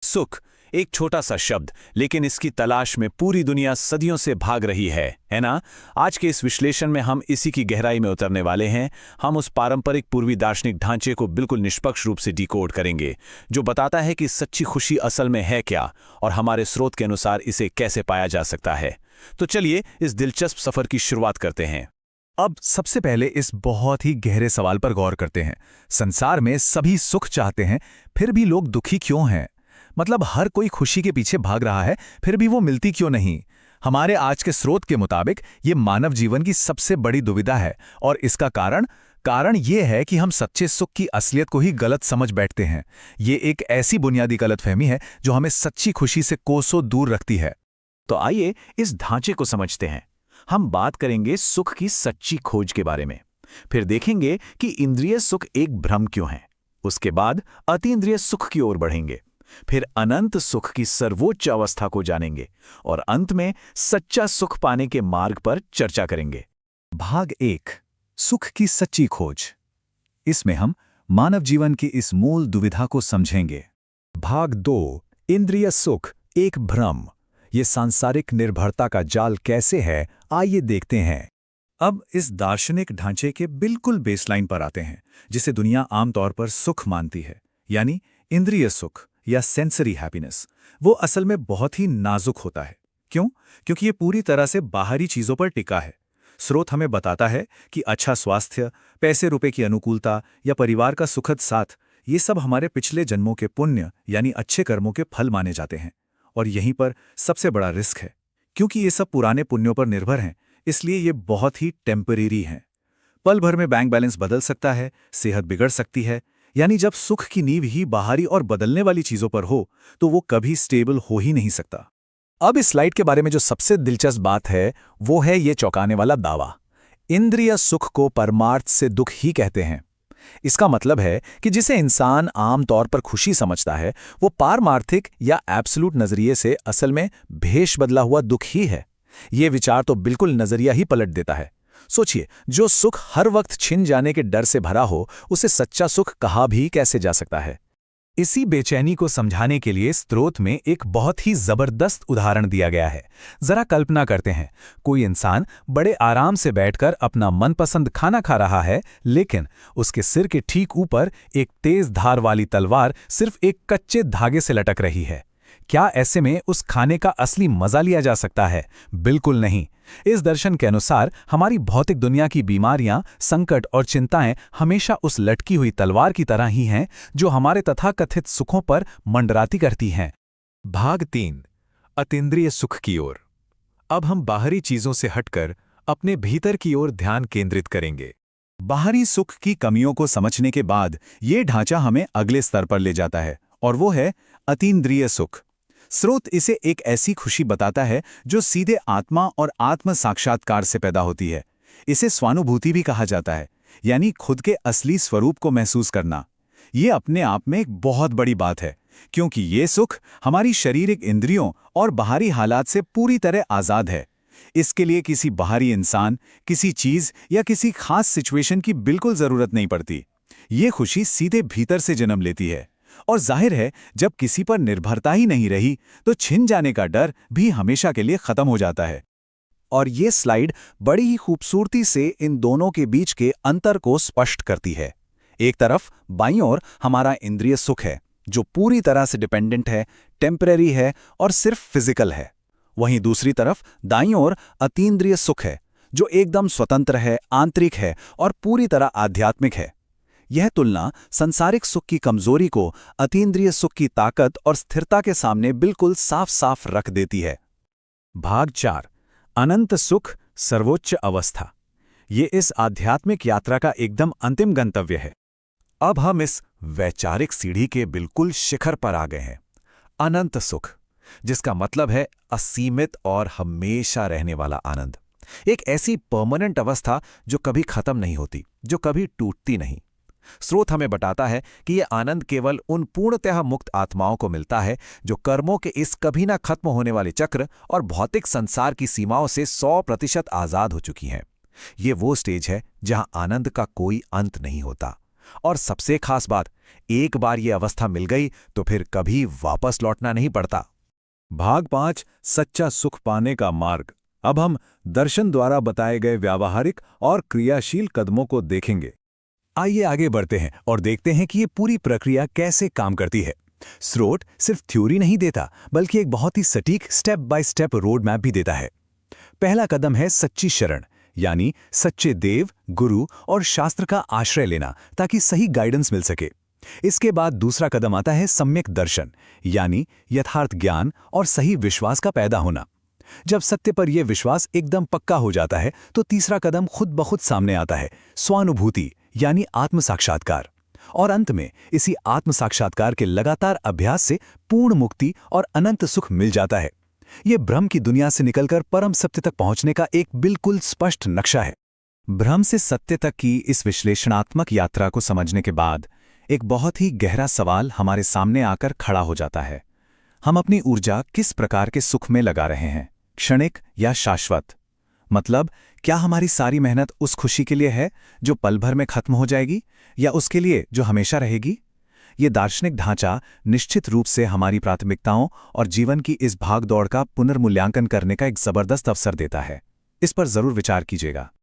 सुख एक छोटा सा शब्द, लेकिन इसकी तलाश में पूरी दुनिया सदियों से भाग रही है ना। आज के इस विश्लेषण में हम इसी की गहराई में उतरने वाले हैं। हम उस पारंपरिक पूर्वी दार्शनिक ढांचे को बिल्कुल निष्पक्ष रूप से डिकोड करेंगे, जो बताता है कि सच्ची खुशी असल में है क्या और हमारे स्रोत के अनुसार इसे कैसे पाया जा सकता है। तो चलिए इस दिलचस्प सफर की शुरुआत करते हैं। अब सबसे पहले इस बहुत ही गहरे सवाल पर गौर करते हैं। संसार में सभी सुख चाहते हैं, फिर भी लोग दुखी क्यों हैं? मतलब हर कोई खुशी के पीछे भाग रहा है, फिर भी वो मिलती क्यों नहीं? हमारे आज के स्रोत के मुताबिक ये मानव जीवन की सबसे बड़ी दुविधा है, और इसका कारण ये है कि हम सच्चे सुख की असलियत को ही गलत समझ बैठते हैं। ये एक ऐसी बुनियादी गलतफहमी है जो हमें सच्ची खुशी से कोसों दूर रखती है। तो आइए इस ढांचे को समझते हैं। हम बात करेंगे सुख की सच्ची खोज के बारे में, फिर देखेंगे कि इंद्रिय सुख एक भ्रम क्यों है। उसके बाद अतीन्द्रिय सुख की ओर बढ़ेंगे, फिर अनंत सुख की सर्वोच्च अवस्था को जानेंगे और अंत में सच्चा सुख पाने के मार्ग पर चर्चा करेंगे। भाग 1, सुख की सच्ची खोज। इसमें हम मानव जीवन की इस मूल दुविधा को समझेंगे। भाग 2, इंद्रिय सुख एक भ्रम। ये सांसारिक निर्भरता का जाल कैसे है, आइए देखते हैं। अब इस दार्शनिक ढांचे के बिल्कुल बेसलाइन पर आते हैं, जिसे दुनिया आमतौर पर सुख मानती है, यानी इंद्रिय सुख या सेंसरी हैप्पीनेस। वो असल में बहुत ही नाजुक होता है। क्यों? क्योंकि ये पूरी तरह से बाहरी चीजों पर टिका है। स्रोत हमें बताता है कि अच्छा स्वास्थ्य, पैसे रुपए की अनुकूलता या परिवार का सुखद साथ, ये सब हमारे पिछले जन्मों के पुण्य यानी अच्छे कर्मों के फल माने जाते हैं। और यहीं पर सबसे बड़ा रिस्क है, क्योंकि ये सब पुराने पुण्यों पर निर्भर हैं, इसलिए ये बहुत ही टेम्परेरी हैं। पल भर में बैंक बैलेंस बदल सकता है, सेहत बिगड़ सकती है। यानी जब सुख की नींव ही बाहरी और बदलने वाली चीजों पर हो, तो वो कभी स्टेबल हो ही नहीं सकता। अब इस स्लाइड के बारे में जो सबसे दिलचस्प बात है, वो है ये चौंकाने वाला दावा। इंद्रिय सुख को परमार्थ से दुख ही कहते हैं। इसका मतलब है कि जिसे इंसान आम तौर पर खुशी समझता है, वो पारमार्थिक या एब्सोल्यूट नजरिए से असल में भेष बदला हुआ दुख ही है। ये विचार तो बिल्कुल नजरिया ही पलट देता है। सोचिए, जो सुख हर वक्त छिन जाने के डर से भरा हो, उसे सच्चा सुख कहा भी कैसे जा सकता है? इसी बेचैनी को समझाने के लिए स्रोत में एक बहुत ही जबरदस्त उदाहरण दिया गया है। जरा कल्पना करते हैं, कोई इंसान बड़े आराम से बैठकर अपना मनपसंद खाना खा रहा है, लेकिन उसके सिर के ठीक ऊपर एक तेज धार वाली तलवार सिर्फ एक कच्चे धागे से लटक रही है। क्या ऐसे में उस खाने का असली मजा लिया जा सकता है? बिल्कुल नहीं। इस दर्शन के अनुसार हमारी भौतिक दुनिया की बीमारियां, संकट और चिंताएं हमेशा उस लटकी हुई तलवार की तरह ही हैं, जो हमारे तथाकथित सुखों पर मंडराती करती हैं। भाग 3, अतीन्द्रिय सुख की ओर। अब हम बाहरी चीजों से हटकर अपने भीतर की ओर ध्यान केंद्रित करेंगे। बाहरी सुख की कमियों को समझने के बाद ये ढांचा हमें अगले स्तर पर ले जाता है, और वो है अतीन्द्रिय सुख। स्रोत इसे एक ऐसी खुशी बताता है जो सीधे आत्मा और आत्म साक्षात्कार से पैदा होती है। इसे स्वानुभूति भी कहा जाता है, यानी खुद के असली स्वरूप को महसूस करना। ये अपने आप में एक बहुत बड़ी बात है, क्योंकि ये सुख हमारी शारीरिक इंद्रियों और बाहरी हालात से पूरी तरह आज़ाद है। इसके लिए किसी बाहरी इंसान, किसी चीज़ या किसी खास सिचुएशन की बिल्कुल ज़रूरत नहीं पड़ती। ये खुशी सीधे भीतर से जन्म लेती है, और जाहिर है जब किसी पर निर्भरता ही नहीं रही, तो छिन जाने का डर भी हमेशा के लिए खत्म हो जाता है। और ये स्लाइड बड़ी ही खूबसूरती से इन दोनों के बीच के अंतर को स्पष्ट करती है। एक तरफ बाईं ओर हमारा इंद्रिय सुख है, जो पूरी तरह से डिपेंडेंट है, टेम्परेरी है और सिर्फ फिजिकल है। वहीं दूसरी तरफ दाईं ओर अतीन्द्रिय सुख है, जो एकदम स्वतंत्र है, आंतरिक है और पूरी तरह आध्यात्मिक है। यह तुलना संसारिक सुख की कमजोरी को अतीन्द्रिय सुख की ताकत और स्थिरता के सामने बिल्कुल साफ साफ रख देती है। भाग 4, अनंत सुख सर्वोच्च अवस्था। ये इस आध्यात्मिक यात्रा का एकदम अंतिम गंतव्य है। अब हम इस वैचारिक सीढ़ी के बिल्कुल शिखर पर आ गए हैं। अनंत सुख, जिसका मतलब है असीमित और हमेशा रहने वाला आनंद। एक ऐसी परमानेंट अवस्था जो कभी खत्म नहीं होती, जो कभी टूटती नहीं। स्रोत हमें बताता है कि यह आनंद केवल उन पूर्णतः मुक्त आत्माओं को मिलता है जो कर्मों के इस कभी ना खत्म होने वाले चक्र और भौतिक संसार की सीमाओं से 100% आजाद हो चुकी हैं। ये वो स्टेज है जहां आनंद का कोई अंत नहीं होता, और सबसे खास बात, एक बार ये अवस्था मिल गई तो फिर कभी वापस लौटना नहीं पड़ता। भाग 5 सच्चा सुख पाने का मार्ग। अब हम दर्शन द्वारा बताए गए व्यावहारिक और क्रियाशील कदमों को देखेंगे। आइए आगे बढ़ते हैं और देखते हैं कि ये पूरी प्रक्रिया कैसे काम करती है। स्रोत सिर्फ थ्योरी नहीं देता, बल्कि एक बहुत ही सटीक step by step road map भी देता है। पहला कदम है सच्ची शरण, यानी सच्चे देव, गुरु और शास्त्र का आश्रय लेना ताकि सही गाइडेंस मिल सके। इसके बाद दूसरा कदम आता है सम्यक दर्शन, यानी यथार्थ ज्ञान और सही विश्वास का पैदा होना। जब सत्य पर यह विश्वास एकदम पक्का हो जाता है तो तीसरा कदम खुद ब खुद सामने आता है, स्वानुभूति यानी आत्म साक्षात्कार। और अंत में इसी आत्म साक्षात्कार के लगातार अभ्यास से पूर्ण मुक्ति और अनंत सुख मिल जाता है। यह भ्रम की दुनिया से निकलकर परम सत्य तक पहुंचने का एक बिल्कुल स्पष्ट नक्शा है। भ्रम से सत्य तक की इस विश्लेषणात्मक यात्रा को समझने के बाद एक बहुत ही गहरा सवाल हमारे सामने आकर खड़ा हो जाता है। हम अपनी ऊर्जा किस प्रकार के सुख में लगा रहे हैं, क्षणिक या शाश्वत? मतलब, क्या हमारी सारी मेहनत उस खुशी के लिए है जो पल भर में खत्म हो जाएगी, या उसके लिए जो हमेशा रहेगी? ये दार्शनिक ढांचा निश्चित रूप से हमारी प्राथमिकताओं और जीवन की इस भागदौड़ का पुनर्मूल्यांकन करने का एक जबरदस्त अवसर देता है। इस पर जरूर विचार कीजिएगा।